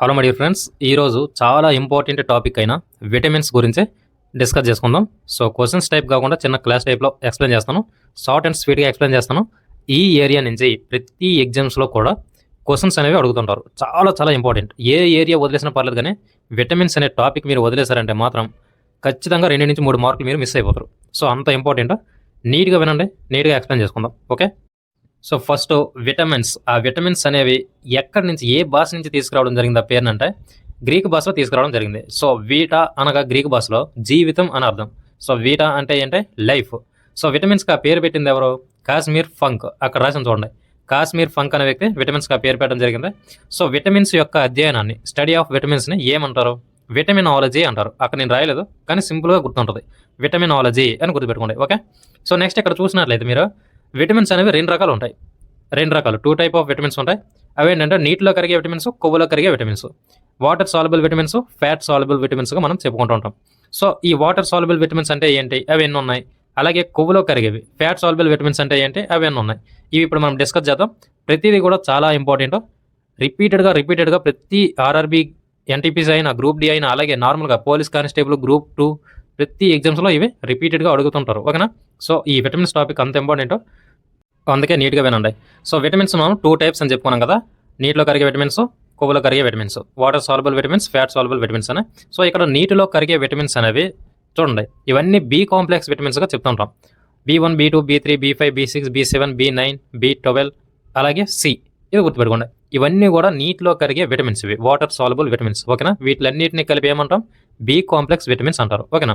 Hello my dear friends, ఈరోజు చాలా important topic అయిన విటమిన్స్ గురించి డిస్కస్ చేసుకుందాం. సో క్వశ్చన్స్ టైప్ కాకుండా చిన్న క్లాస్ టైప్లో ఎక్స్ప్లెయిన్ చేస్తాను. షార్ట్ అండ్ స్వీట్గా ఎక్స్ప్లెయిన్ చేస్తాను. ఈ ఏరియా నుంచి ప్రతి ఎగ్జామ్స్లో కూడా క్వశ్చన్స్ అనేవి అడుగుతుంటారు. చాలా చాలా ఇంపార్టెంట్. ఏ ఏరియా వదిలేసినా పర్లేదు, కానీ విటమిన్స్ అనే టాపిక్ మీరు వదిలేశారంటే మాత్రం ఖచ్చితంగా 2 నుంచి 3 మార్కులు మీరు మిస్ అయిపోతారు. సో అంత ఇంపార్టెంట్. నీట్గా వినండి, నీట్గా ఎక్స్ప్లెయిన్ చేసుకుందాం. ఓకే. So first vitamins. ఆ విటమిన్స్ అనేవి ఎక్కడి నుంచి, ఏ భాష నుంచి తీసుకురావడం జరిగింది? ఆ పేరునంటే గ్రీక్ భాషలో తీసుకురావడం జరిగింది. సో వీటా అనగా గ్రీక్ భాషలో జీవితం అని అర్థం. సో వీటా అంటే ఏంటంటే లైఫ్. సో విటమిన్స్కి ఆ పేరు పెట్టింది ఎవరు? కాశ్మీర్ ఫంక్. అక్కడ రాసిన చూడండి, కాశ్మీర్ ఫంక్ అనే వ్యక్తి విటమిన్స్కి ఆ పేరు పెట్టడం జరిగింది. సో విటమిన్స్ యొక్క అధ్యయనాన్ని, స్టడీ ఆఫ్ విటమిన్స్ని ఏమంటారు? విటమినాలజీ అంటారు. అక్కడ నేను రాయలేదు, కానీ సింపుల్గా గుర్తుంటుంది, విటమినాలజీ అని గుర్తుపెట్టుకోండి. ఓకే. సో నెక్స్ట్ ఇక్కడ చూసినట్లయితే మీరు విటమిన్స్ అనేవి 2 రకాలు ఉంటాయి. 2 రకాలు, 2 టైప్ ఆఫ్ విటమిన్స్ ఉంటాయి. అవి ఏంటంటే నీటిలో కరిగే విటమిన్స్, కొవ్వులో కరిగే vitamins. Water soluble vitamins, fat soluble విటమిన్స్గా మనం చెప్పుకుంటూ ఉంటాం. సో ఈ వాటర్ సాల్యుబుల్ విటమిన్స్ అంటే ఏంటి? అవి ఎన్ని ఉన్నాయి? అలాగే కొవ్వులో కరిగేవి ఫ్యాట్ సాల్యుబుల్ విటమిన్స్ అంటే ఏంటి? అవి ఎన్ని ఉన్నాయి? ఇవి ఇప్పుడు మనం డిస్కస్ చేద్దాం. ప్రతిదీ కూడా చాలా ఇంపార్టెంట్. రిపీటెడ్గా ప్రతి ఆర్ఆర్బీ, ఎన్టీపీసీ అయినా, గ్రూప్ డి అయినా, అలాగే నార్మల్గా పోలీస్ కానిస్టేబుల్, గ్రూప్ 2 ప్రతి ఎగ్జామ్స్లో ఇవి రిపీటెడ్గా అడుగుతుంటారు. ఓకేనా. సో ఈ విటమిన్స్ టాపిక్ అంత ఇంపార్టెంట్, అందుకే నీట్గా వినండి. సో విటమిన్స్ మనం 2 టైప్స్ అని చెప్పుకున్నాం కదా. నీటిలో కరిగే విటమిన్స్, కొవ్వులో కరిగే vitamins, water soluble vitamins, fat soluble vitamins అని. సో ఇక్కడ నీటిలో కరిగే విటమిన్స్ అనేవి చూడండి, ఇవన్నీ బి కాంప్లెక్స్ విటమిన్స్గా చెప్తుంటాం. B1, B2, B3, B5, B6, B7, B9, B12, అలాగే సి. ఇది గుర్తుపెట్టుకోండి. ఇవన్నీ కూడా నీటిలో కరిగే విటమిన్స్, ఇవి వాటర్ సాల్యుబుల్ విటమిన్స్. ఓకేనా. వీటిలన్నింటినీ కలిపి ఏమంటాం? బి కాంప్లెక్స్ విటమిన్స్ అంటారు. ఓకేనా.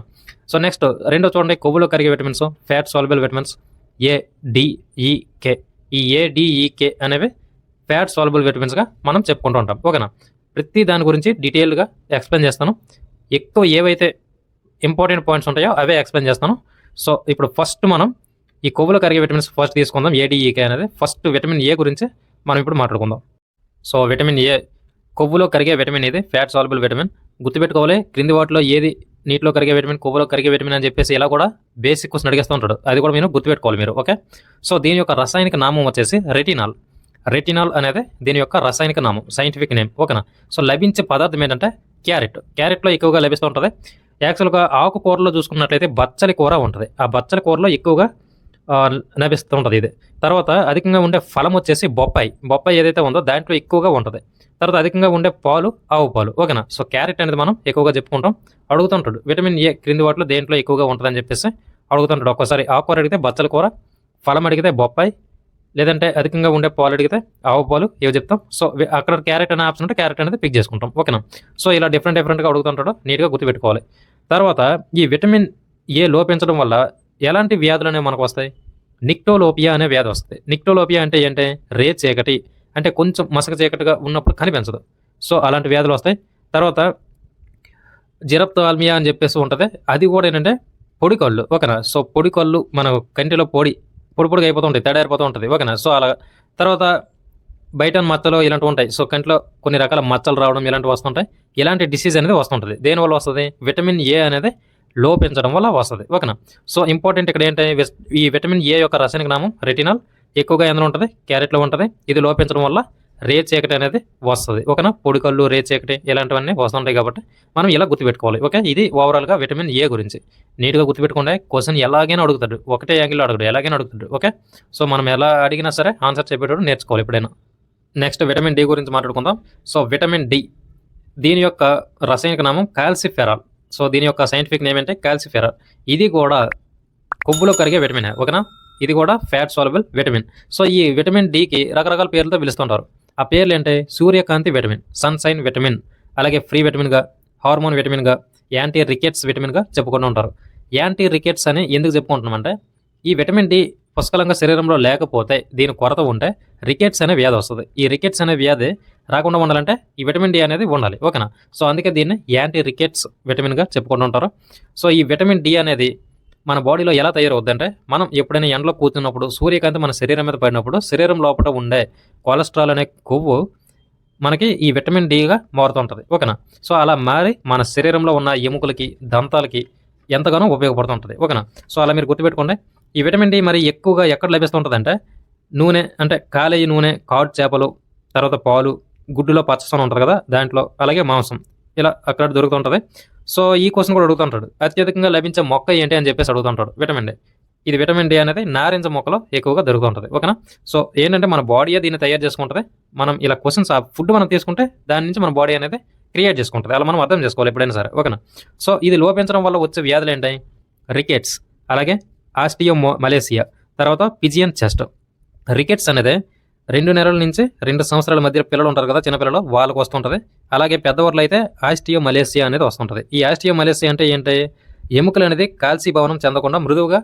సో నెక్స్ట్ రెండో చూడండి, కొవ్వులో కరిగే vitamins, fat soluble vitamins, ADEK. ఈ ADEK అనేవి ఫ్యాట్ సాల్యుబుల్ విటమిన్స్గా మనం చెప్పుకుంటూ ఉంటాం. ఓకేనా. ప్రతి దాని గురించి డీటెయిల్గా ఎక్స్ప్లెయిన్ చేస్తాను. ఎక్కువ ఏవైతే ఇంపార్టెంట్ పాయింట్స్ ఉంటాయో అవే ఎక్స్ప్లెయిన్ చేస్తాను. సో ఇప్పుడు ఫస్ట్ మనం ఈ కొవ్వులో కరిగే విటమిన్స్ ఫస్ట్ తీసుకుందాం. ADEK అనేది ఫస్ట్. విటమిన్ ఏ గురించి మనం ఇప్పుడు మాట్లాడుకుందాం. సో విటమిన్ ఏ కొవ్వులో కరిగే విటమిన్, ఇది ఫ్యాట్ సాల్యుబుల్ విటమిన్. గుర్తుపెట్టుకోవాలి, క్రింది వాటిలో ఏది నీటిలో కరిగే విటమిన్, కొవ్వులో కరిగే విటమిన్ అని చెప్పేసి ఇలా కూడా బేసిక్ క్వశ్చన్ అడిగేస్తూ ఉంటాడు. అది కూడా మీరు గుర్తుపెట్టుకోవాలి మీరు. ఓకే. సో దీని యొక్క రసాయనిక నామం వచ్చేసి రెటినాల్. రెటినాల్ అనేది దీని యొక్క రసాయనిక నామం, సైంటిఫిక్ నేమ్. ఓకేనా. సో లభించే పదార్థం ఏంటంటే క్యారెట్. క్యారెట్లో ఎక్కువగా లభిస్తూ ఉంటుంది. యాక్చువల్గా ఆకుకూరలో చూసుకున్నట్లయితే బచ్చలి కూర ఉంటుంది. ఆ బచ్చలి కూరలో ఎక్కువగా లభిస్తూ ఉంటుంది ఇది. తర్వాత అధికంగా ఉండే ఫలం వచ్చేసి బొప్పాయి. బొప్పాయి ఏదైతే ఉందో దాంట్లో ఎక్కువగా ఉంటుంది. తర్వాత అధికంగా ఉండే పాలు, ఆవు పాలు. ఓకేనా. సో క్యారెట్ అనేది మనం ఎక్కువగా చెప్పుకుంటాం. అడుగుతుంటాడు విటమిన్ ఏ క్రింది వాటిలో దేంట్లో ఎక్కువగా ఉంటుందని చెప్పేసి అడుగుతుంటాడు. ఒక్కసారి ఆకుకూర అడిగితే బచ్చల కూర, ఫలం అడిగితే బొప్పాయి, లేదంటే అధికంగా ఉండే పాలు అడిగితే ఆవు పాలు, ఏవి చెప్తాం. సో అక్కడ క్యారెట్ అనే ఆప్షన్ ఉంటే క్యారెట్ అనేది పిక్ చేసుకుంటాం. ఓకేనా. సో ఇలా డిఫరెంట్గా అడుగుతుంటాడు, నీట్గా గుర్తుపెట్టుకోవాలి. తర్వాత ఈ విటమిన్ ఏ లోపించడం వల్ల ఎలాంటి వ్యాధులు అనేవి మనకు వస్తాయి? నిక్టోలోపియా అనే వ్యాధి వస్తుంది. నిక్టోలోపియా అంటే ఏంటంటే రే చీకటి, అంటే కొంచెం మసక చీకటిగా ఉన్నప్పుడు కనిపించదు. సో అలాంటి వ్యాధులు వస్తాయి. తర్వాత జిరప్తాల్మియా అని చెప్పేసి ఉంటుంది. అది కూడా ఏంటంటే పొడి కళ్ళు. ఓకేనా. సో పొడి కళ్ళు మన కంటిలో పొడిగా అయిపోతూ ఉంటాయి, తేడారిపోతూ ఉంటుంది. ఓకేనా. సో అలా తర్వాత బయట మచ్చలు ఇలాంటివి ఉంటాయి. సో కంటిలో కొన్ని రకాల మచ్చలు రావడం ఇలాంటివి వస్తుంటాయి. ఇలాంటి డిసీజ్ అనేది వస్తుంటుంది. దేనివల్ల వస్తుంది? విటమిన్ ఏ అనేది లోపించడం వల్ల వస్తుంది. ఓకేనా. సో ఇంపార్టెంట్ ఇక్కడ ఏంటంటే ఈ విటమిన్ ఏ యొక్క రసాయనిక నామం రెటినాల్. ఎక్కువగా ఎందులో ఉంటుంది? క్యారెట్లో ఉంటుంది. ఇది లోపించడం వల్ల రే చీకటి అనేది వస్తుంది. ఓకేనా. పొడికళ్ళు, రే చీకటి ఇలాంటివన్నీ వస్తుంటాయి. కాబట్టి మనం ఇలా గుర్తుపెట్టుకోవాలి. ఓకే. ఇది ఓవరాల్గా విటమిన్ ఏ గురించి నీట్గా గుర్తుపెట్టుకోండి. క్వశ్చన్ ఎలాగైనా అడుగుతాడు, ఒకటే యాంగిల్లో అడుగుతాడు, ఎలాగైనా అడుగుతాడు. ఓకే. సో మనం ఎలా అడిగినా సరే ఆన్సర్ చెప్పేటప్పుడు నేర్చుకోవాలి ఎప్పుడైనా. నెక్స్ట్ విటమిన్ డి గురించి మాట్లాడుకుందాం. సో విటమిన్ డి, దీని యొక్క రసాయనిక నామం కాల్సిఫెరాల్. సో దీని యొక్క సైంటిఫిక్ నేమ్ అంటే కాల్సిఫెరాల్. ఇది కూడా కొవ్వులో కరిగే విటమిన్. ఓకేనా. ఇది కూడా ఫ్యాట్ సాల్యుబుల్ విటమిన్. సో ఈ విటమిన్ డికి రకరకాల పేర్లతో పిలుస్తుంటారు. ఆ పేర్లు ఏంటి? సూర్యకాంతి విటమిన్, సన్షైన్ విటమిన్, అలాగే ఫ్రీ విటమిన్గా, హార్మోన్ విటమిన్గా, యాంటీ రికెట్స్ విటమిన్గా చెప్పుకుంటూ ఉంటారు. యాంటీ రికెట్స్ అని ఎందుకు చెప్పుకుంటున్నామంటే ఈ విటమిన్ డి పుష్కలంగా శరీరంలో లేకపోతే, దీని కొరత ఉంటే రికెట్స్ అనే వ్యాధి వస్తుంది. ఈ రికెట్స్ అనే వ్యాధి రాకుండా ఉండాలంటే ఈ విటమిన్ డి అనేది ఉండాలి. ఓకేనా. సో అందుకే దీన్ని యాంటీ రికెట్స్ విటమిన్గా చెప్పుకుంటూ ఉంటారు. సో ఈ విటమిన్ డి అనేది మన బాడీలో ఎలా తయారవుద్దంటే, మనం ఎప్పుడైనా ఎండలో కూర్చున్నప్పుడు సూర్యకాంతి మన శరీరం మీద పడినప్పుడు శరీరం లోపల ఉండే కొలెస్ట్రాల్ అనే కొవ్వు మనకి ఈ విటమిన్ డిగా మారుతుంటుంది. ఓకేనా. సో అలా మారి మన శరీరంలో ఉన్న ఎముకలకి, దంతాలకి ఎంతగానో ఉపయోగపడుతుంటుంది. ఓకేనా. సో అలా మీరు గుర్తుపెట్టుకోండి. ఈ విటమిన్ డి మరి ఎక్కువగా ఎక్కడ లభిస్తుంటుందంటే నూనె, అంటే కాలేయ నూనె, కాడు చేపలు, తర్వాత పాలు, గుడ్డులో పచ్చసొన ఉంటుంది కదా దాంట్లో, అలాగే మాంసం ఇలా అక్కడ దొరుకుతుంటుంది. సో ఈ క్వశ్చన్ కూడా అడుగుతుంటాడు, అత్యధికంగా లభించే మొక్క ఏంటి అని చెప్పేసి అడుగుతుంటాడు. Vitamin D. ఇది విటమిన్ డి అనేది నారింజ మొక్కలో ఎక్కువగా దొరుకుతుంటుంది. ఓకేనా. సో ఏంటంటే మన బాడీ దీన్ని తయారు చేసుకుంటుంది. మనం ఇలా క్వశ్చన్స్ ఆ ఫుడ్ మనం తీసుకుంటే దాని నుంచి మన బాడీ అనేది క్రియేట్ చేసుకుంటుంది. అలా మనం అర్థం చేసుకోవాలి ఎప్పుడైనా సరే. ఓకేనా. సో ఇది లోపించడం వల్ల వచ్చే వ్యాధులు ఏంటి? రికెట్స్, అలాగే మలేసియా, తర్వాత పిజియన్ చెస్ట్. రికెట్స్ అనేది 2 నెలల నుంచి 2 సంవత్సరాల మధ్య పిల్లలు ఉంటారు కదా, చిన్నపిల్లలు, వాళ్ళకు వస్తుంటుంది. అలాగే పెద్దవాళ్ళు అయితే మలేసియా అనేది వస్తుంటుంది. ఈ మలేసియా అంటే ఏంటి? ఎముకలు అనేది కాల్సీభవనం చెందకుండా మృదువుగా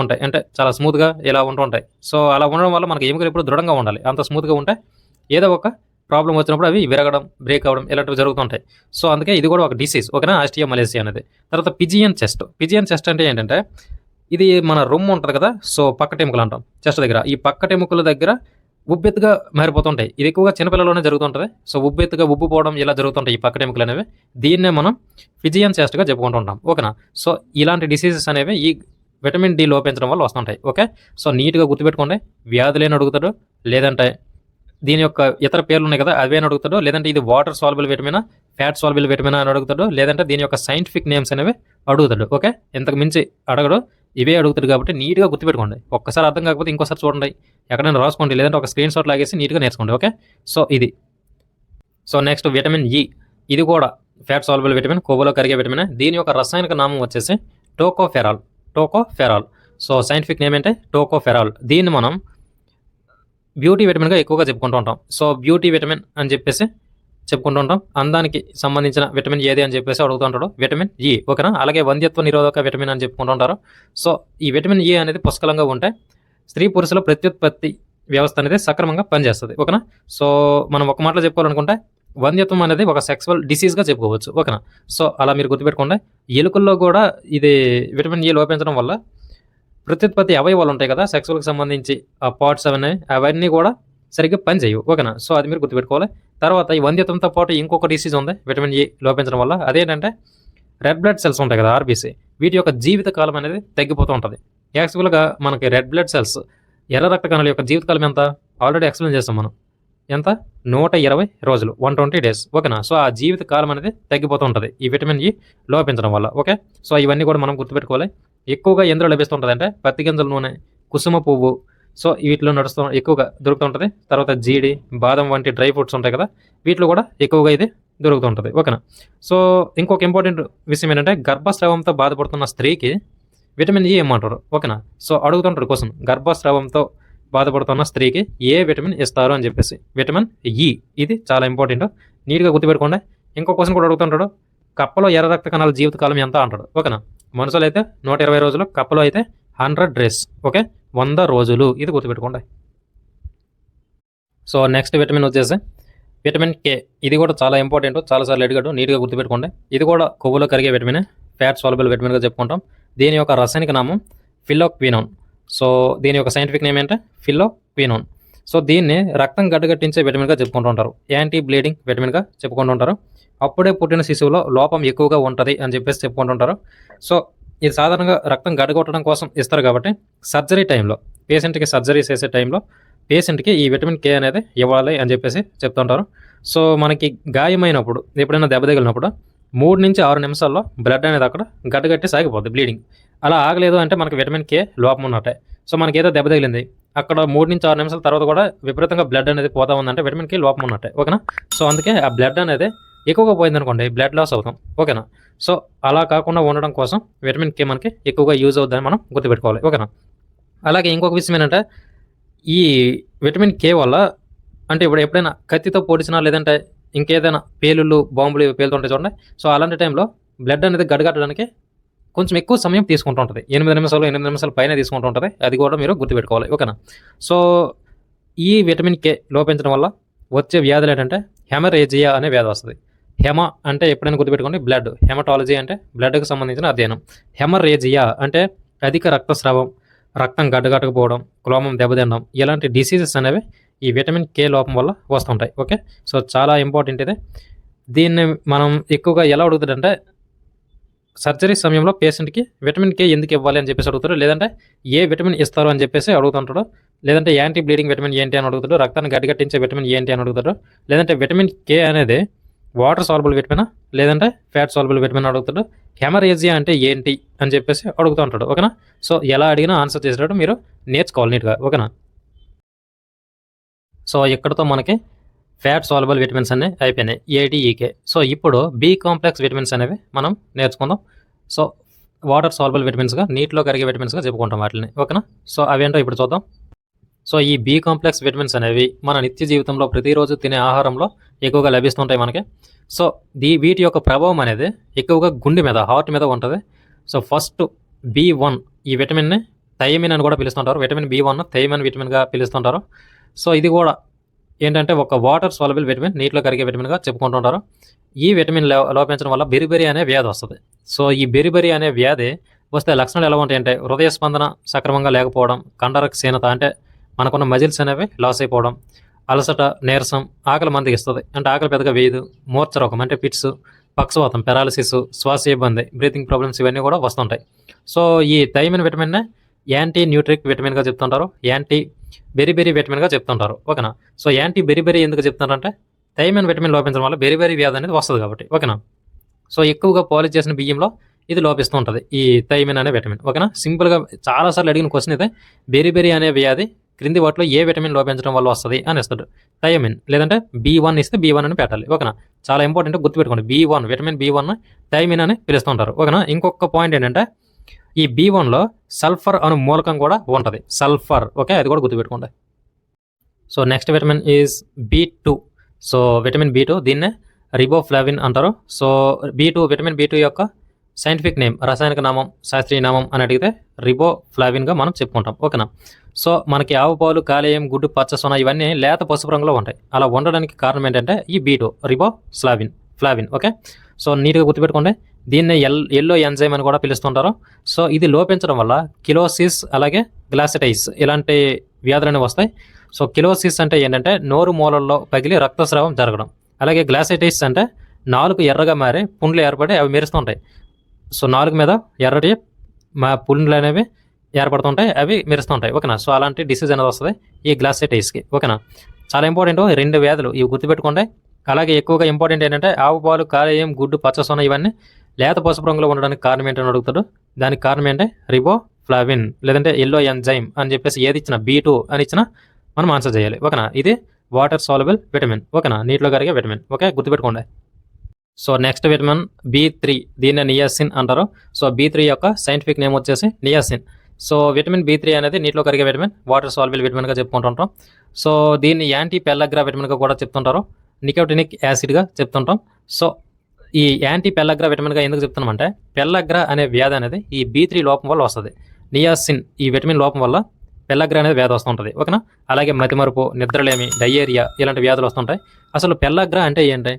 ఉంటాయి, అంటే చాలా స్మూత్గా ఇలా ఉంటుంటాయి. సో అలా ఉండడం వల్ల మనకి ఎముకలు ఎప్పుడు దృఢంగా ఉండాలి. అంత స్మూత్గా ఉంటే ఏదో ఒక ప్రాబ్లం వచ్చినప్పుడు అవి విరగడం, బ్రేక్ అవ్వడం ఇలాంటివి జరుగుతుంటాయి. సో అందుకే ఇది కూడా ఒక డిసీజ్. ఓకేనా, మలేసియా అనేది. తర్వాత పిజియన్ చెస్ట్ అంటే ఏంటంటే ఇది మన రొమ్ము ఉంటుంది కదా, సో పక్కటెముకలు అంటాం చెస్ట్ దగ్గర. ఈ పక్కటెముకల దగ్గర ఉబ్బెత్తుగా మారిపోతుంటాయి. ఇది ఎక్కువగా చిన్నపిల్లలోనే జరుగుతుంటుంది. సో ఉబ్బిపోవడం ఇలా జరుగుతుంటాయి ఈ పక్కటెముకలు అనేవి. దీన్నే మనం పిజియన్ చెస్ట్గా చెప్పుకుంటూ ఉంటాం. ఓకేనా. సో ఇలాంటి డిసీజెస్ అనేవి ఈ విటమిన్ డి లోపించడం వల్ల వస్తుంటాయి. ఓకే. సో నీట్గా గుర్తుపెట్టుకోండి. వ్యాధులేని అడుగుతాడు, లేదంటే దీని యొక్క ఇతర పేర్లు ఉన్నాయి కదా అవేని అడుగుతాడు, లేదంటే ఇది వాటర్ సాల్బుల్ విటమినా, ఫ్యాట్ సాల్బుల్ విటమినా అని అడుగుతాడు, లేదంటే దీని యొక్క సైంటిఫిక్ నేమ్స్ అనేవి అడుగుతాడు. ఓకే. ఇంతకు మించి అడగడు, ఇవే అడుగుతాడు. కాబట్టి నీట్గా గుర్తుపెట్టుకోండి. ఒక్కసారి అర్థం కాకపోతే ఇంకోసారి చూడండి, ఎక్కడైనా రాసుకోండి, లేదంటే ఒక స్క్రీన్ షాట్ లాగేసి నీట్గా నేర్చుకోండి. ఓకే. సో ఇది. So next vitamin E. ఇది కూడా ఫ్యాట్ సాల్బుల్ విటమిన్, కొవ్వులో కరిగే విటమిన్. దీని యొక్క రసాయనిక నామం వచ్చేసి టోకోఫెరాల్. సో సైంటిఫిక్ నేమ్ ఏంటంటే టోకోఫెరాల్. దీన్ని మనం బ్యూటీ విటమిన్గా ఎక్కువగా చెప్పుకుంటూ ఉంటాం. సో బ్యూటీ విటమిన్ అని చెప్పేసి చెప్పుకుంటూ ఉంటాం. అందానికి సంబంధించిన విటమిన్ ఏది అని చెప్పేసి అడుగుతూ ఉంటాడు, విటమిన్ ఇ. ఓకేనా. అలాగే వంధ్యత్వ నిరోధక విటమిన్ అని చెప్పుకుంటూ ఉంటారు. సో ఈ విటమిన్ ఇ అనేది పుష్కలంగా ఉంటే స్త్రీ పురుషుల ప్రత్యుత్పత్తి వ్యవస్థ అనేది సక్రమంగా పనిచేస్తుంది. ఓకేనా. సో మనం ఒక మాటలో చెప్పుకోవాలనుకుంటే వంధ్యత్వం అనేది ఒక సెక్సువల్ డిసీజ్గా చెప్పుకోవచ్చు. ఓకేనా. సో అలా మీరు గుర్తుపెట్టుకోండి. ఎలుకల్లో కూడా ఇది విటమిన్ ఇ లోపించడం వల్ల ప్రత్యుత్పత్తి అవయవాలు ఉంటాయి కదా సెక్సువల్కి సంబంధించి, ఆ పార్ట్స్ అవన్నీ కూడా సరిగ్గా పని చేయవు. ఓకేనా. సో అది మీరు గుర్తుపెట్టుకోవాలి. తర్వాత ఈ వంధ్యత్వంతో పాటు ఇంకొక డిసీజ్ ఉంది విటమిన్ ఇ లోపించడం వల్ల. అదేంటంటే రెడ్ బ్లడ్ సెల్స్ ఉంటాయి కదా, ఆర్బీసీ. వీటి యొక్క జీవితకాలం అనేది తగ్గిపోతూ ఉంటుంది. యాక్చువల్గా మనకి రెడ్ బ్లడ్ సెల్స్, ఎర్ర రక్త కణాల యొక్క జీవితకాలం ఎంత ఆల్రెడీ ఎక్స్ప్లెయిన్ చేస్తాం మనం. ఎంత? 120 రోజులు, 120 days. ఓకేనా. సో ఆ జీవిత కాలం అనేది తగ్గిపోతూ ఉంటుంది ఈ విటమిన్ ఇ లోపించడం వల్ల. ఓకే. సో ఇవన్నీ కూడా మనం గుర్తుపెట్టుకోవాలి. ఎక్కువగా ఎందులో లభిస్తుంటుంది అంటే పత్తి గింజల నూనె, కుసుమ పువ్వు, సో వీటిలో ఎక్కువగా దొరుకుతుంటుంది. తర్వాత జీడి, బాదం వంటి డ్రై ఫ్రూట్స్ ఉంటాయి కదా, వీటిలో కూడా ఎక్కువగా ఇది దొరుకుతుంటుంది. ఓకేనా. సో ఇంకొక ఇంపార్టెంట్ విషయం ఏంటంటే గర్భస్రావంతో బాధపడుతున్న స్త్రీకి విటమిన్ ఇ ఏమంటారు? ఓకేనా. సో అడుగుతుంటారు క్వశ్చన్, గర్భస్రావంతో బాధపడుతున్న స్త్రీకి ఏ విటమిన్ ఇస్తారు అని చెప్పేసి. Vitamin E. ఇది చాలా ఇంపార్టెంట్, నీట్గా గుర్తుపెట్టుకోండి. ఇంకో క్వశ్చన్ కూడా అడుగుతుంటాడు, కప్పలో ఎర్ర రక్త కణాల జీవితకాలం ఎంత అంటాడు. ఓకేనా. మనుషులు అయితే 120 రోజులు, కప్పలో అయితే 100 days. ఓకే, 100 రోజులు. ఇది గుర్తుపెట్టుకోండి. సో నెక్స్ట్ విటమిన్ వచ్చేసి విటమిన్ కే. ఇది కూడా చాలా ఇంపార్టెంట్, చాలాసార్లు అడిగాడు, నీట్గా గుర్తుపెట్టుకోండి. ఇది కూడా కొవ్వులో కరిగే విటమిన్, ఫ్యాట్ సాల్యుబుల్ విటమిన్గా చెప్పుకుంటాం. దీని యొక్క రసాయనిక నామం ఫిలోక్వినోన్. సో దీని యొక్క సైంటిఫిక్ నేమ్ ఏంటంటే ఫిలోక్వినోన్. సో దీన్ని రక్తం గడ్డగట్టించే విటమిన్గా చెప్పుకుంటూ ఉంటారు, యాంటీ బ్లీడింగ్ విటమిన్గా చెప్పుకుంటూ ఉంటారు. అప్పుడే పుట్టిన శిశువులో లోపం ఎక్కువగా ఉంటుంది అని చెప్పేసి చెప్పుకుంటుంటారు. సో ఇది సాధారణంగా రక్తం గడ్డగొట్టడం కోసం ఇస్తారు కాబట్టి సర్జరీ టైంలో, పేషెంట్కి సర్జరీ చేసే టైంలో పేషెంట్కి ఈ విటమిన్ కే అనేది ఇవ్వాలి అని చెప్పేసి చెప్తుంటారు. సో మనకి గాయమైనప్పుడు, ఎప్పుడైనా దెబ్బ తగిలినప్పుడు 3 నుంచి 6 నిమిషాల్లో బ్లడ్ అనేది అక్కడ గడ్డగట్టి సాగిపోద్ది బ్లీడింగ్. అలా ఆగలేదు అంటే మనకి విటమిన్ కే లోపం ఉన్నట్టే. సో మనకి ఏదో దెబ్బ తగిలింది, అక్కడ 3 నుంచి 6 నిమిషాల తర్వాత కూడా విపరీతంగా బ్లడ్ అనేది పోతా ఉందంటే విటమిన్ కే లోపం ఉన్నట్టే. ఓకేనా. సో అందుకే ఆ బ్లడ్ అనేది ఎక్కువగా పోయిందనుకోండి బ్లడ్ లాస్ అవుతాం. ఓకేనా. సో అలా కాకుండా ఉండడం కోసం విటమిన్ కే మనకి ఎక్కువగా యూజ్ అవుతుందని మనం గుర్తుపెట్టుకోవాలి. ఓకేనా. అలాగే ఇంకొక విషయం ఏంటంటే ఈ విటమిన్ కే వల్ల, అంటే ఇప్పుడు ఎప్పుడైనా కత్తితో పొడిచినా లేదంటే ఇంకేదైనా పేలుళ్ళు, బాంబులు పేలుతుంటాయి చూడండి. సో అలాంటి టైంలో బ్లడ్ అనేది గడగట్టడానికి కొంచెం ఎక్కువ సమయం తీసుకుంటూ ఉంటుంది. 8 నిమిషాల పైన తీసుకుంటూ ఉంటుంది. అది కూడా మీరు గుర్తుపెట్టుకోవాలి. ఓకేనా. సో ఈ విటమిన్ కే లోపించడం వల్ల వచ్చే వ్యాధులు ఏంటంటే హెమరేజియా అనే వ్యాధి వస్తుంది. హెమ అంటే ఎప్పుడైనా గుర్తుపెట్టుకోండి బ్లడ్, హెమటాలజీ అంటే బ్లడ్కి సంబంధించిన అధ్యయనం. హెమరేజియా అంటే అధిక రక్తస్రావం, రక్తం గడ్డగట్టకపోవడం, క్లోమం దెబ్బతినడం, ఇలాంటి డిసీజెస్ అనేవి ఈ విటమిన్ కే లోపం వల్ల వస్తుంటాయి. ఓకే. సో చాలా ఇంపార్టెంట్ ఇది. దీన్ని మనం ఎక్కువగా ఎలా అడుగుతుందంటే సర్జరీ సమయంలో పేషెంట్కి విటమిన్ కే ఎందుకు ఇవ్వాలి అని చెప్పేసి అడుగుతారు, లేదంటే ఏ విటమిన్ ఇస్తారు అని చెప్పేసి అడుగుతుంటాడు. లేదంటే యాంటీ బ్లీడింగ్ విటమిన్ ఏంటి అని అడుగుతాడు, రక్తాన్ని గడ్డగట్టించే విటమిన్ ఏంటి అని అడుగుతాడు, లేదంటే విటమిన్ కే అనేది వాటర్ సాల్బుల్ విటమిన్, లేదంటే ఫ్యాట్ సాల్బుల్ విటమిన్ అడుగుతాడు, హెమరేజియా అంటే ఏంటి అని చెప్పేసి అడుగుతూ ఉంటాడు. ఓకేనా? సో ఎలా అడిగినా ఆన్సర్ చేసేటట్టు మీరు నేర్చుకోవాలి నీట్గా. ఓకేనా? సో ఇక్కడతో మనకి ఫ్యాట్ సాల్బుల్ విటమిన్స్ అన్నీ అయిపోయినాయి, ఏడీఈకే. సో ఇప్పుడు బి కాంప్లెక్స్ విటమిన్స్ అనేవి మనం నేర్చుకుందాం. సో వాటర్ సాల్బుల్ విటమిన్స్గా, నీటిలో కరిగే విటమిన్స్గా చెప్పుకుంటాం వాటిని. ఓకేనా? సో అవేంటో ఇప్పుడు చూద్దాం. సో ఈ బి కాంప్లెక్స్ విటమిన్స్ అనేవి మన నిత్య జీవితంలో ప్రతిరోజు తినే ఆహారంలో ఎక్కువగా లభిస్తుంటాయి మనకి. సో వీటి యొక్క ప్రభావం అనేది ఎక్కువగా గుండె మీద, హార్ట్ మీద ఉంటుంది. సో ఫస్ట్ B1 ఈ విటమిన్ని థైమిన్ అని కూడా పిలుస్తుంటారు. విటమిన్ B1 థైమిన్ విటమిన్గా పిలుస్తుంటారు. సో ఇది కూడా ఏంటంటే ఒక వాటర్ సాల్యుబుల్ విటమిన్, నీటిలో కరిగే విటమిన్గా చెప్పుకుంటుంటారు. ఈ విటమిన్ లోపించడం వల్ల బెరిబెరి అనే వ్యాధి వస్తుంది. సో ఈ బెరిబెరి అనే వ్యాధి వస్తే లక్షణాలు ఎలా ఉంటాయంటే హృదయ స్పందన సక్రమంగా లేకపోవడం, కండర క్షీణత అంటే మనకున్న మజిల్స్ అనేవి లాస్ అయిపోవడం, అలసట, నీరసం, ఆకలి మందగిస్తుంది అంటే ఆకలి పెద్దగా వేయదు, మూర్ఛ రోగం అంటే పిట్స్, పక్షవాతం, పెరాలసిస్, శ్వాస ఇబ్బంది, బ్రీతింగ్ ప్రాబ్లమ్స్ ఇవన్నీ కూడా వస్తుంటాయి. సో ఈ థైమిన్ విటమిన్నే యాంటీ న్యూట్రిక్ విటమిన్గా చెప్తుంటారు, యాంటీ బెరిబెరి విటమిన్గా చెప్తుంటారు. ఓకేనా? సో యాంటీ బెరిబెరి ఎందుకు చెప్తున్నారంటే థైమిన్ విటమిన్ లోపించడం వల్ల బెరిబెరి వ్యాధి అనేది వస్తుంది కాబట్టి. ఓకేనా? సో ఎక్కువగా పాలిష్ చేసిన బియ్యంలో ఇది లోపిస్తూ ఉంటుంది, ఈ థైమిన్ అనే విటమిన్. ఓకేనా? సింపుల్గా చాలాసార్లు అడిగిన క్వశ్చన్ అయితే బెరిబెరి అనే వ్యాధి క్రింది వాటిలో ఏ విటమిన్ లోపించడం వల్ల వస్తుంది అని ఇస్తాడు. థైమిన్ లేదంటే B1 ఇస్తే B1 అని పెట్టాలి. ఓకేనా? చాలా ఇంపార్టెంట్, గుర్తుపెట్టుకోండి. B1 విటమిన్ B1 థైమిన్ అని పిలుస్తుంటారు. ఓకేనా? ఇంకొక పాయింట్ ఏంటంటే ఈ B1లో సల్ఫర్ అను మూలకం కూడా ఉంటుంది, సల్ఫర్. ఓకే, అది కూడా గుర్తుపెట్టుకోండి. So next vitamin is B2. So vitamin B2 దీన్నే రిబోఫ్లావిన్ అంటారు. సో విటమిన్ B2 యొక్క సైంటిఫిక్ నేమ్, రసాయనిక నామం, శాస్త్రీయ నామం అని అడిగితే రిబోఫ్లావిన్గా మనం చెప్పుకుంటాం. ఓకేనా? సో మనకి ఆవు పాలు, కాలేయం, గుడ్డు, పచ్చ సొన ఇవన్నీ లేత పసుపు రంగులో ఉంటాయి. అలా ఉండడానికి కారణం ఏంటంటే ఈ B2 ఫ్లావిన్. ఓకే, సో నీట్గా గుర్తుపెట్టుకోండి. దీన్ని ఎల్లో ఎంజైమ్ అని కూడా పిలుస్తుంటారు. సో ఇది లోపించడం వల్ల కిలోసిస్, అలాగే గ్లాసిటైస్ ఇలాంటి వ్యాధులనే వస్తాయి. సో కిలోసిస్ అంటే ఏంటంటే నోరు మూలల్లో పగిలి రక్తస్రావం జరగడం, అలాగే గ్లాసిటైస్ అంటే నాలుగు ఎర్రగా మారి పుండ్లు ఏర్పడి అవి మెరుస్తుంటాయి. సో నాలుగు మీద ఎర్రటి పుండ్లు అనేవి ఏర్పడుతుంటాయి, అవి మెరుస్తుంటాయి. ఓకేనా? సో అలాంటి డిసీజ్ అనేది వస్తుంది ఈ గ్లాసిటైస్కి. ఓకేనా? చాలా ఇంపార్టెంట్, 2 వ్యాధులు ఇవి గుర్తుపెట్టుకోండి. అలాగే ఎక్కువగా ఇంపార్టెంట్ ఏంటంటే ఆవు పాలు, కాలేయం, గుడ్డు, పచ్చసొన ఇవన్నీ లేత పసుపు రంగులో ఉండడానికి కారణం ఏంటని అడుగుతాడు. దానికి కారణం ఏంటంటే రిబోఫ్లావిన్ లేదంటే ఎల్లో ఎంజైమ్ అని చెప్పేసి ఏది ఇచ్చినా B2 అని ఇచ్చినా మనం ఆన్సర్ చేయాలి. ఓకేనా? ఇది వాటర్ సాల్యుబుల్ విటమిన్. ఓకేనా? నీటిలో కరిగే విటమిన్. ఓకే, గుర్తుపెట్టుకోండి. సో నెక్స్ట్ విటమిన్ B3, దీన్ని నియాసిన్ అంటారు. సో B3 యొక్క సైంటిఫిక్ నేమ్ వచ్చేసి నియాసిన్. సో విటమిన్ B3 అనేది నీటిలో కరిగే విటమిన్, వాటర్ సాల్యుబుల్ విటమిన్గా చెప్పుకుంటుంటాం. సో దీన్ని యాంటీ పెల్లగ్రా విటమిన్గా కూడా చెప్తుంటారు, నికోటినిక్ యాసిడ్గా చెప్తుంటాం. సో ఈ యాంటీ పెల్లగ్రా విటమిన్గా ఎందుకు చెప్తున్నామంటే పెల్లగ్రా అనే వ్యాధి అనేది ఈ B3 లోపం వల్ల వస్తుంది. నియాసిన్ ఈ విటమిన్ లోపం వల్ల పెల్లగ్రా అనేది వ్యాధి వస్తుంటుంది. ఓకేనా? అలాగే మతిమరుపు, నిద్రలేమి, డయేరియా ఇలాంటి వ్యాధులు వస్తుంటాయి. అసలు పెల్లగ్రా అంటే ఏంటి?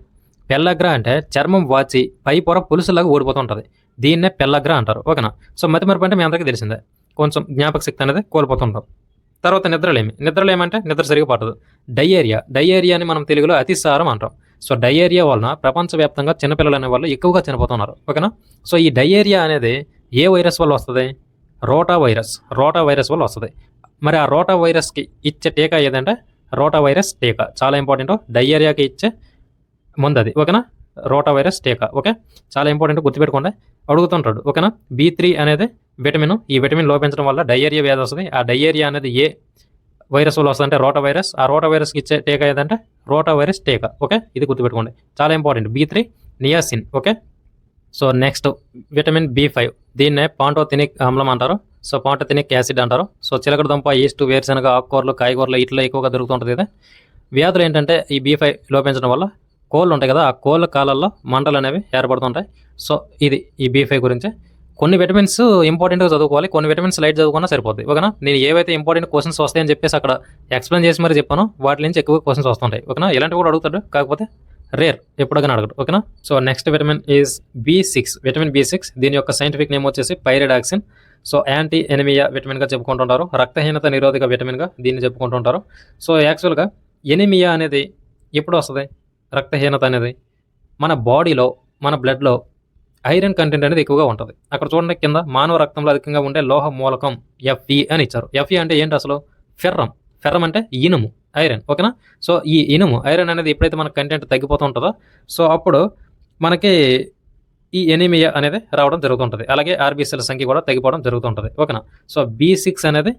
పెల్లగ్రా అంటే చర్మం వాచి పై పొర పులుసులాగా ఊడిపోతుంటుంది, దీన్నే పెల్లగ్రా అంటారు. ఓకేనా? సో మతిమరుపు అంటే మీ అందరికీ తెలిసిందే, కొంచెం జ్ఞాపక శక్తి అనేది కోల్పోతుంటాం. తర్వాత నిద్రలేమి అంటే నిద్ర సరిగా పట్టదు. డయేరియాని మనం తెలుగులో అతిసారం అంటాం. సో డయేరియా వలన ప్రపంచవ్యాప్తంగా చిన్నపిల్లలు అనే వాళ్ళు ఎక్కువగా చనిపోతున్నారు. ఓకేనా? సో ఈ డయేరియా అనేది ఏ వైరస్ వల్ల వస్తుంది? రోటా వైరస్ వల్ల వస్తుంది. మరి ఆ రోటా వైరస్కి ఇచ్చే టీకా ఏదంటే రోటా వైరస్ టీకా. చాలా ఇంపార్టెంట్, డయేరియాకి ఇచ్చే ముందు అది. ఓకేనా? రోటా వైరస్ టీకా. ఓకే, చాలా ఇంపార్టెంట్, గుర్తుపెట్టుకోండి, అడుగుతుంటాడు. ఓకేనా? B3 అనేది విటమిన్, ఈ విటమిన్ లోపించడం వల్ల డయేరియా వ్యాధి వస్తుంది. ఆ డయేరియా అనేది ఏ వైరస్ వల్ల వస్తుంది అంటే రోటా వైరస్. ఆ రోటా వైరస్కి ఇచ్చే టీకా ఏదంటే రోటా వైరస్ టీకా. ఓకే, ఇది గుర్తుపెట్టుకోండి, చాలా important. B3 niacin. Okay, so next vitamin B5, దీన్నే పాంటోథెనిక్ ఆమ్లం అంటారు. సో పాంటోథెనిక్ యాసిడ్ అంటారు. సో చిలకడ దుంప, ఈస్ట్, వేరుశనగ, ఆకుకూరలు, కాయగూరలు ఇట్లా ఎక్కువగా దొరుకుతుంటుంది ఇది. వ్యాధులు ఏంటంటే ఈ B5 లోపించడం వల్ల కోళ్ళు ఉంటాయి కదా, ఆ కోళ్ళ కాలాల్లో మంటలు అనేవి ఏర్పడుతుంటాయి. సో ఇది ఈ B5 గురించి. కొన్ని విటమిన్స్ ఇంపార్టెంట్గా చదువుకోవాలి, కొన్ని విటమిన్స్ లైట్ చదువుకున్నా సరిపోద్ది. ఓకేనా? నేను ఏవైతే ఇంపార్టెంట్ క్వశ్చన్స్ వస్తాయని చెప్పేసి అక్కడ ఎక్స్ప్లెయిన్ చేసి మరి చెప్పాను, వాటి నుంచి ఎక్కువ క్వశ్చన్స్ వస్తుంటాయి. ఓకేనా? ఇలాంటివి కూడా అడుగుతాడు, కాకపోతే రేర్, ఎప్పుడైనా అడగడు. ఓకేనా? So next vitamin is B6, vitamin B6. దీని యొక్క సైంటిఫిక్ నేమ్ వచ్చేసి పైరిడాక్సిన్. సో యాంటీ ఎనిమియా విటమిన్గా చెప్పుకుంటుంటారు, రక్తహీనత నిరోధక విటమిన్గా దీన్ని చెప్పుకుంటుంటారు. సో యాక్చువల్గా ఎనిమియా అనేది ఎప్పుడు వస్తుంది? రక్తహీనత అనేది మన బాడీలో, మన బ్లడ్లో ఐరన్ కంటెంట్ అనేది ఎక్కువగా ఉంటుంది. అక్కడ చూడండి కింద, మానవ రక్తంలో అధికంగా ఉండే లోహ మూలకం Fe అని ఇచ్చారు. Fe అంటే ఏంటి అసలు? ఫెర్రం. ఫెర్రం అంటే ఇనుము, ఐరన్. ఓకేనా? సో ఈ ఇనుము, ఐరన్ అనేది ఎప్పుడైతే మన కంటెంట్ తగ్గిపోతూ ఉంటుందో సో అప్పుడు మనకి ఈ ఎనీమియా అనేది రావడం జరుగుతుంటుంది. అలాగే ఆర్బీసీల సంఖ్య కూడా తగ్గిపోవడం జరుగుతుంటుంది. ఓకేనా? సో B6 అనేది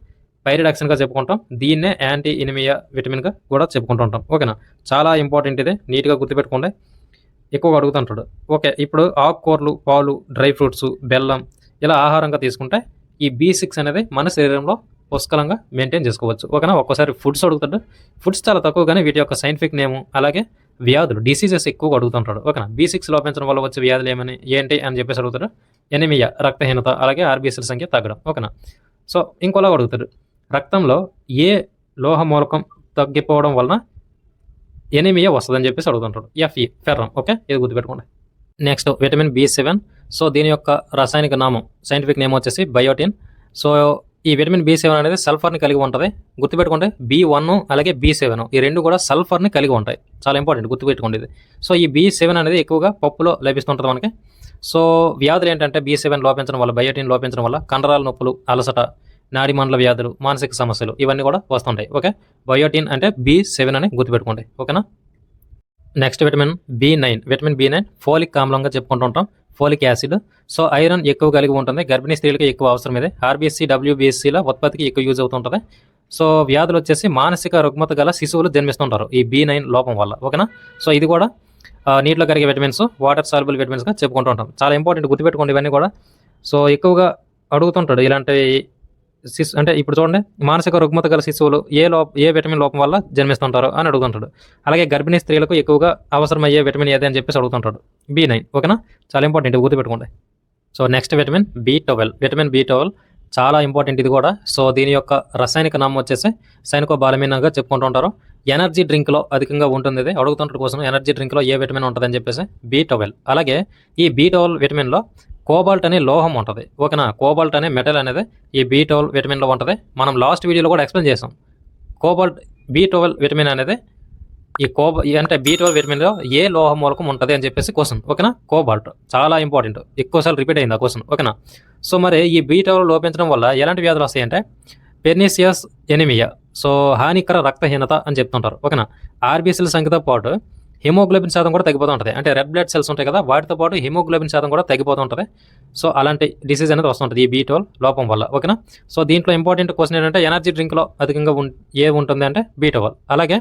పైరిడాక్సిన్గా చెప్పుకుంటాం. దీన్నే యాంటీ ఎనిమియా విటమిన్గా కూడా చెప్పుకుంటూ ఉంటాం. ఓకేనా? చాలా ఇంపార్టెంట్ ఇది, నీట్గా గుర్తుపెట్టుకోండి. ఎక్కువగా అడుగుతుంటాడు. ఓకే, ఇప్పుడు ఆకుకూరలు, పాలు, డ్రై ఫ్రూట్స్, బెల్లం ఇలా ఆహారంగా తీసుకుంటే ఈ B6 అనేది మన శరీరంలో పుష్కలంగా మెయింటైన్ చేసుకోవచ్చు. ఓకేనా? ఒక్కోసారి ఫుడ్స్ అడుగుతాడు. ఫుడ్స్ చాలా తక్కువగానే వీటి యొక్క సైంటిఫిక్ నేము అలాగే వ్యాధులు, డిసీజెస్ ఎక్కువగా అడుగుతుంటాడు. ఓకేనా? B6 లోపించడం వల్ల వచ్చే వ్యాధులు ఏంటి అని చెప్పేసి అడుగుతాడు. ఎనిమియా, రక్తహీనత, అలాగే ఆర్బీసీల సంఖ్య తగ్గడం. ఓకేనా? సో ఇంకోలా అడుగుతాడు, రక్తంలో ఏ లోహ మూలకం తగ్గిపోవడం వలన ఎనిమియా వస్తుందని చెప్పేసి అడుగుతుంటాడు. Fe, ferrum. ఓకే, ఇది గుర్తుపెట్టుకోండి. Next vitamin B7. సో దీని యొక్క రాసాయనిక నామం, సైంటిఫిక్ నేమ్ వచ్చేసి బయోటిన్. సో ఈ విటమిన్ B7 అనేది సల్ఫర్ని కలిగి ఉంటుంది. గుర్తుపెట్టుకోండి, B1 అలాగే B7 ఈ రెండు కూడా సల్ఫర్ని కలిగి ఉంటాయి. చాలా ఇంపార్టెంట్, గుర్తుపెట్టుకోండి ఇది. సో ఈ B7 అనేది ఎక్కువగా పప్పులో లభిస్తుంటుంది మనకి. సో వ్యాధులు ఏంటంటే B7 లోపించడం వల్ల, బయోటిన్ లోపించడం వల్ల కండరాల నొప్పులు, అలసట, నాడి మండల వ్యాధులు, మానసిక సమస్యలు ఇవన్నీ కూడా వస్తుంటాయి. ఓకే, బయోటిన్ అంటే B7 అని గుర్తుపెట్టుకోండి. ఓకేనా? Next vitamin B9. Vitamin B9 folic ఆమ్లంగా చెప్పుకుంటూ ఉంటాం, ఫోలిక్ యాసిడ్. సో ఐరన్ ఎక్కువ కలిగి ఉంటుంది. గర్భిణీ స్త్రీలకి ఎక్కువ అవసరం ఇది. ఆర్బీసీ, WBCల ఉత్పత్తికి ఎక్కువ యూజ్ అవుతుంటుంది. సో వ్యాధులు వచ్చేసి మానసిక రుగ్మత గల శిశువులు జన్మిస్తుంటారు ఈ B9 లోపం వల్ల. ఓకేనా? సో ఇది కూడా నీటిలో కరిగే విటమిన్స్, వాటర్ సాల్యుబుల్ విటమిన్స్గా చెప్పుకుంటూ ఉంటాం. చాలా ఇంపార్టెంట్, గుర్తుపెట్టుకోండి ఇవన్నీ కూడా. సో ఎక్కువగా అడుగుతుంటాడు ఇలాంటి అంటే ఇప్పుడు చూడండి, మానసిక రుగ్మత గల శిశువులు ఏ విటమిన్ లోపం వల్ల జన్మిస్తుంటారు అని అడుగుతుంటాడు. అలాగే గర్భిణీ స్త్రీలకు ఎక్కువగా అవసరమయ్యే విటమిన్ ఏది అని చెప్పేసి అడుగుతుంటాడు. B9. ఓకేనా? చాలా ఇంపార్టెంట్, గుర్తుపెట్టుకోండి. So next vitamin B12. Vitamin B12 చాలా ఇంపార్టెంట్ ఇది కూడా. సో దీని యొక్క రసాయనిక నామం వచ్చేసి సైనకోబాలమిన్గా చెప్పుకుంటూ ఉంటారు. ఎనర్జీ డ్రింక్లో అధికంగా ఉంటుంది. ఇది అడుగుతుంటారు కోసం, ఎనర్జీ డ్రింక్లో ఏ విటమిన్ ఉంటుందని చెప్పేసి B12. అలాగే ఈ B12 విటమిన్లో కోబాల్ట్ అనే లోహం ఉంటుంది. ఓకేనా? కోబాల్ట్ అనే మెటల్ అనేది ఈ B12 విటమిన్లో ఉంటుంది. మనం లాస్ట్ వీడియోలో కూడా ఎక్స్ప్లెయిన్ చేసాం. కోబాల్ట్, B12 విటమిన్ అనేది అంటే B12 విటమిన్లో ఏ లోహ మూలకం ఉంటుంది అని చెప్పేసి క్వశ్చన్. ఓకేనా? కోబాల్ట్ చాలా ఇంపార్టెంట్, ఎక్కువసార్లు రిపీట్ అయింది ఆ క్వశ్చన్. ఓకేనా? సో మరి ఈ B12 లోపించడం వల్ల ఎలాంటి వ్యాధులు వస్తాయంటే పెర్నీసియస్ ఎనిమియా, సో హానికర రక్తహీనత అని చెప్తుంటారు. ఓకేనా? ఆర్బీసీల సంఖ్యతో పాటు హిమోగ్లోబిన్ శాతం కూడా తగ్గిపోతూ ఉంటుంది. అంటే రెడ్ బ్లడ్ సెల్స్ ఉంటాయి కదా, వాటితో పాటు హిమోగ్లోబిన్ శాతం కూడా తగ్గిపోతూ ఉంటుంది. సో అలాంటి డిసీజ్ అనేది వస్తుంటుంది ఈ B12 లోపం వల్ల. ఓకేనా? సో దీంట్లో ఇంపార్టెంట్ క్వశ్చన్ ఏంటంటే ఎనర్జీ డ్రింక్లో అధికంగా ఉంటుంది అంటే B12. అలాగే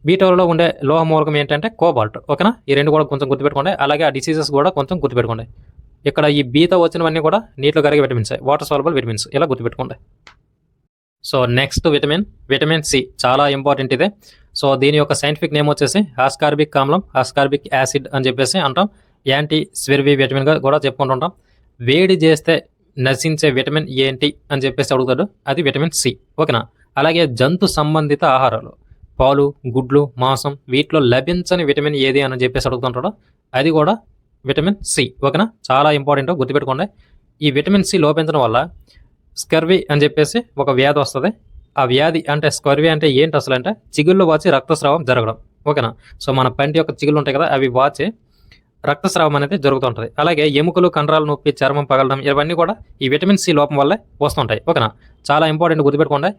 B12లో ఉండే లోహ మూలకం ఏంటంటే కోబాల్ట్. ఓకేనా? ఈ రెండు కూడా కొంచెం గుర్తుపెట్టుకోండి. అలాగే ఆ డిసీజెస్ కూడా కొంచెం గుర్తుపెట్టుకోండి. ఇక్కడ ఈ Bతో వచ్చినవన్నీ కూడా నీటిలో కరిగే విటమిన్స్, వాటర్ సాల్యుబుల్ విటమిన్స్, ఇలా గుర్తుపెట్టుకోండి. సో నెక్స్ట్ విటమిన్ C చాలా ఇంపార్టెంట్ ఇదే. సో దీని యొక్క సైంటిఫిక్ నేమ్ వచ్చేసి ఆస్కార్బిక్ ఆమ్లం, ఆస్కార్బిక్ యాసిడ్ అని చెప్పేసి అంటాం. యాంటీ స్వెర్వీ విటమిన్గా కూడా చెప్పుకుంటుంటాం. వేడి చేస్తే నశించే విటమిన్ ఏంటి అని చెప్పేసి అడుగుతాడు, అది విటమిన్ C. ఓకేనా? అలాగే జంతు సంబంధిత ఆహారాలు, పాలు, గుడ్లు, మాంసం వీటిలో లభించని విటమిన్ ఏది అని చెప్పేసి అడుగుతుంటాడు, అది కూడా విటమిన్ C. ఓకేనా? చాలా ఇంపార్టెంట్, గుర్తుపెట్టుకోండి. ఈ విటమిన్ C లోపించడం వల్ల స్కర్వీ అని చెప్పేసి ఒక వ్యాధి వస్తుంది. ఆ వ్యాధి అంటే స్కర్వీ అంటే ఏంటి అసలు అంటే చిగుళ్ళు వాచి రక్తస్రావం జరగడం. ఓకేనా? సో మన పంటి యొక్క చిగుళ్ళు ఉంటాయి కదా, అవి వాచి రక్తస్రావం అనేది జరుగుతుంటుంది. అలాగే ఎముకలు, కండరాలు నొప్పి, చర్మం పగలడం ఇవన్నీ కూడా ఈ విటమిన్ C లోపం వల్లే వస్తుంటాయి. ఓకేనా? చాలా ఇంపార్టెంట్, గుర్తుపెట్టుకోండి.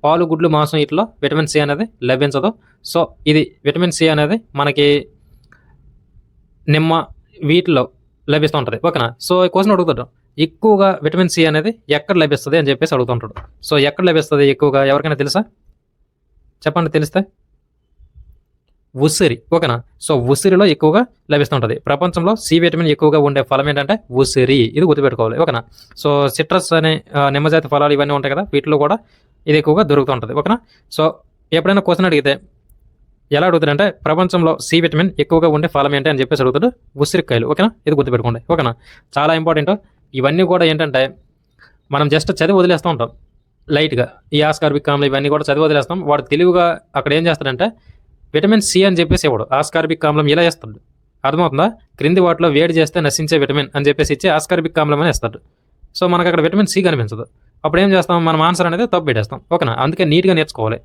పాలు, గుడ్లు, మాంసం వీటిలో విటమిన్ C అనేది లభించదు. సో ఇది విటమిన్ C అనేది మనకి నిమ్మ వీటిలో లభిస్తుంటుంది. ఓకేనా? సో ఈ క్వశ్చన్ అడుగుతాడు, ఎక్కువగా విటమిన్ C అనేది ఎక్కడ లభిస్తుంది అని చెప్పేసి అడుగుతుంటాడు. సో ఎక్కడ లభిస్తుంది ఎక్కువగా, ఎవరికైనా తెలుసా? చెప్పండి తెలిస్తే. ఉసిరి. ఓకేనా? సో ఉసిరిలో ఎక్కువగా లభిస్తుంటుంది. ప్రపంచంలో C విటమిన్ ఎక్కువగా ఉండే ఫలం ఏంటంటే ఉసిరి, ఇది గుర్తుపెట్టుకోవాలి. ఓకేనా? సో సిట్రస్ అనే నిమ్మజాతి ఫలాలు ఇవన్నీ ఉంటాయి కదా, వీటిలో కూడా ఇది ఎక్కువగా దొరుకుతుంటుంది. ఓకేనా? సో ఎప్పుడైనా క్వశ్చన్ అడిగితే ఎలా అడుగుతాడంటే ప్రపంచంలో C విటమిన్ ఎక్కువగా ఉండే ఫలం ఏంటి అని చెప్పేసి అడుగుతాడు, ఉసిరికాయలు. ఓకేనా? ఇది గుర్తుపెట్టుకోండి. ఓకేనా? చాలా ఇంపార్టెంట్. ఇవన్నీ కూడా ఏంటంటే మనం జస్ట్ చదివి వదిలేస్తూ ఉంటాం లైట్గా. ఈ ఆస్కార్బిక్ ఆమ్లం ఇవన్నీ కూడా చదివి వదిలేస్తాం. వాడు తెలివిగా అక్కడ ఏం చేస్తాడంటే విటమిన్ C అని చెప్పేసి ఇవ్వడు, ఆస్కార్బిక్ ఆమ్లం ఇలా వేస్తాడు. అర్థమవుతుందా? క్రింది వాటిలో వేడి చేస్తే నశించే విటమిన్ అని చెప్పేసి ఇచ్చి ఆస్కార్బిక్ ఆమ్లం అని వేస్తాడు. సో మనకు అక్కడ విటమిన్ C కనిపించదు. అప్పుడు ఏం చేస్తాం, మనం ఆన్సర్ అనేది తప్పు పెట్టేస్తాం. ఓకేనా? అందుకే నీట్గా నేర్చుకోవాలి.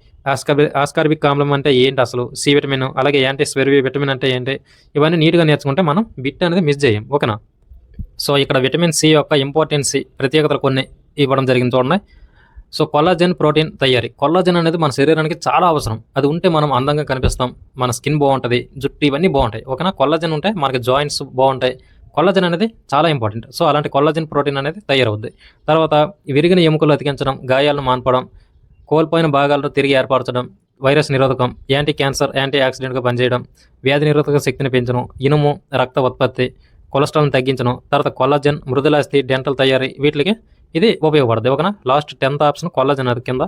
ఆస్కార్బిక్ ఆమ్లం అంటే ఏంటి అసలు, C విటమిన్, అలాగే యాంటీ స్వెర్వీ విటమిన్ అంటే ఏంటి, ఇవన్నీ నీట్గా నేర్చుకుంటే మనం బిట్ అనేది మిస్ చేయం. ఓకేనా? సో ఇక్కడ విటమిన్ C యొక్క ఇంపార్టెన్స్, ప్రత్యేకతలు కొన్ని ఇవ్వడం జరిగింది చూడండి. సో కొల్లాజెన్ ప్రోటీన్ తయారీ. కొల్లాజెన్ అనేది మన శరీరానికి చాలా అవసరం. అది ఉంటే మనం అందంగా కనిపిస్తాం, మన స్కిన్ బాగుంటుంది, జుట్టు ఇవన్నీ బాగుంటాయి. ఓకేనా? కొల్లాజెన్ ఉంటే మనకి జాయింట్స్ బాగుంటాయి. కొల్లాజెన్ అనేది చాలా ఇంపార్టెంట్. సో అలాంటి కొల్లాజెన్ ప్రోటీన్ అనేది తయారవుద్ది. తర్వాత విరిగిన ఎముకలు అతికించడం, గాయాలను మాన్పడం, కోల్పోయిన భాగాలను తిరిగి ఏర్పరచడం, వైరస్ నిరోధకం, యాంటీ క్యాన్సర్, యాంటీ ఆక్సిడెంట్గా పనిచేయడం, వ్యాధి నిరోధక శక్తిని పెంచడం, ఇనుము, రక్త ఉత్పత్తి, కొలెస్ట్రాల్ని తగ్గించడం, తర్వాత కొల్లాజెన్, మృదులాస్థి, డెంటల్ తయారీ, వీటికి ఇది ఉపయోగపడుతుంది. ఓకేనా? లాస్ట్ 10th ఆప్షన్ కొల్లాజెన్ అది కింద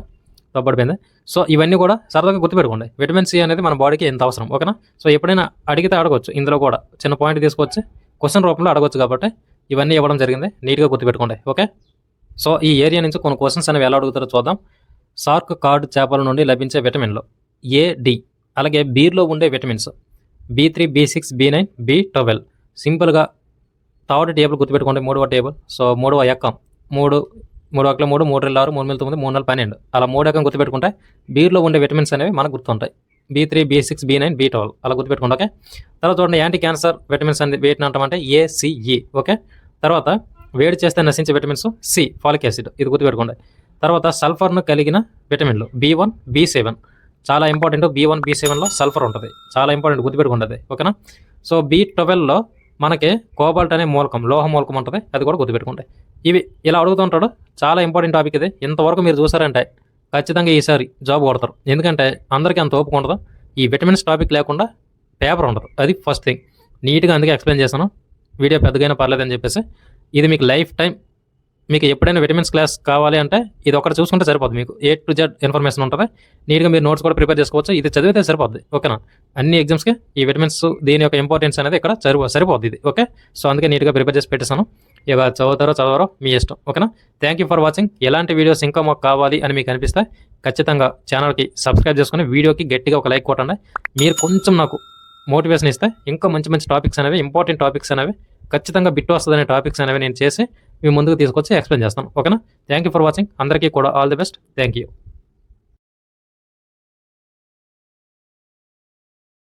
తప్పడిపోయింది. సో ఇవన్నీ కూడా సరదాగా గుర్తుపెట్టుకోండి. విటమిన్ సి అనేది మన బాడీకి ఎంత అవసరం. ఓకేనా? సో ఎప్పుడైనా అడిగితే అడగవచ్చు. ఇందులో కూడా చిన్న పాయింట్ తీసుకొచ్చి క్వశ్చన్ రూపంలో అడగవచ్చు కాబట్టి ఇవన్నీ ఇవ్వడం జరిగింది. నీట్గా గుర్తుపెట్టుకోండి. ఓకే? సో ఈ ఏరియా నుంచి కొన్ని క్వశ్చన్స్ అనేవి ఎలా అడుగుతారో చూద్దాం. సార్క్ కార్డ్ చేపల నుండి లభించే విటమిన్లు ఏ, డి, అలాగే బీర్లో ఉండే vitamins B3, B6, B9, B12. సింపుల్గా థర్డ్ టేబుల్ గుర్తుపెట్టుకోండి. 3వ టేబుల్. సో 3వ ఎక్కం 3 1 3 3 2 6 3 9 3 12 అలా 3 ఎక్కం గుర్తుపెట్టుకుంటే బీర్లో ఉండే విటమిన్స్ అనేవి మనకు గుర్తుంటాయి. B3, B6, B9, B12 అలా గుర్తుపెట్టుకోండి. ఓకే? తర్వాత చూడండి యాంటీ క్యాన్సర్ విటమిన్స్ అనేది వేటిని అంటామంటే ACE. ఓకే? తర్వాత వేడి చేస్తే నశించే విటమిన్స్ సి, ఫాలిక్ యాసిడ్, ఇది గుర్తుపెట్టుకోండి. తర్వాత సల్ఫర్ను కలిగిన విటమిన్లు B1, B7 చాలా ఇంపార్టెంట్. B1, B7లో సల్ఫర్ ఉంటుంది, చాలా ఇంపార్టెంట్, గుర్తుపెట్టుకుంటుంది. ఓకేనా? సో B12లో మనకి కోబాల్ట్ అనే మూలకం, లోహ మూలకం ఉంటుంది, అది కూడా గుర్తుపెట్టుకోండి. ఇవి ఇలా అడుగుతుంటాడు. చాలా ఇంపార్టెంట్ టాపిక్ ఇది. ఇంతవరకు మీరు చూసారంటే ఖచ్చితంగా ఈసారి జాబ్ కొడతారు. ఎందుకంటే అందరికీ అంత ఓపిక ఉండదు. ఈ విటమిన్స్ టాపిక్ లేకుండా పేపర్ ఉండదు. అది ఫస్ట్ థింగ్. నీట్గా అందుకే ఎక్స్ప్లెయిన్ చేశాను. వీడియో పెద్దగైనా పర్లేదని చెప్పేసి. ఇది మీకు లైఫ్ టైం, మీకు ఎప్పుడైనా విటమిన్స్ క్లాస్ కావాలి అంటే ఇది ఒకటి చూసుకుంటే సరిపోద్ది. మీకు A to Z ఇన్ఫర్మేషన్ ఉంటుంది. నీట్గా మీరు నోట్స్ కూడా ప్రిపేర్ చేసుకోవచ్చు. ఇది చదివితే సరిపోద్ది. ఓకేనా? అన్ని ఎగ్జామ్స్కి ఈ విటమిన్స్ దీని యొక్క ఇంపార్టెన్స్ అనేది ఇక్కడ సరిపోద్ది ఇది. ఓకే? సో అందుకే నీట్గా ప్రిపేర్ చేసి పెట్టేశాను. ఇక చదవరో మీ ఇష్టం. ఓకేనా? Thank you for watching. ఎలాంటి వీడియోస్ ఇంకా మాకు కావాలి అని మీకు అనిపిస్తే ఖచ్చితంగా ఛానల్కి సబ్స్క్రైబ్ చేసుకుని వీడియోకి గట్టిగా ఒక లైక్ కొట్టండి. మీరు కొంచెం నాకు మోటివేషన్ ఇస్తే ఇంకా మంచి మంచి టాపిక్స్ అనేవి, ఇంపార్టెంట్ టాపిక్స్ అనేవి, ఖచ్చితంగా బిట్ వస్తుందనే టాపిక్స్ అనేవి నేను చేసి మీ ముందుకు తీసుకొచ్చి ఎక్స్ప్లెయిన్ చేస్తాను. ఓకేనా? Thank you for watching. అందరికీ కూడా all the best. Thank you.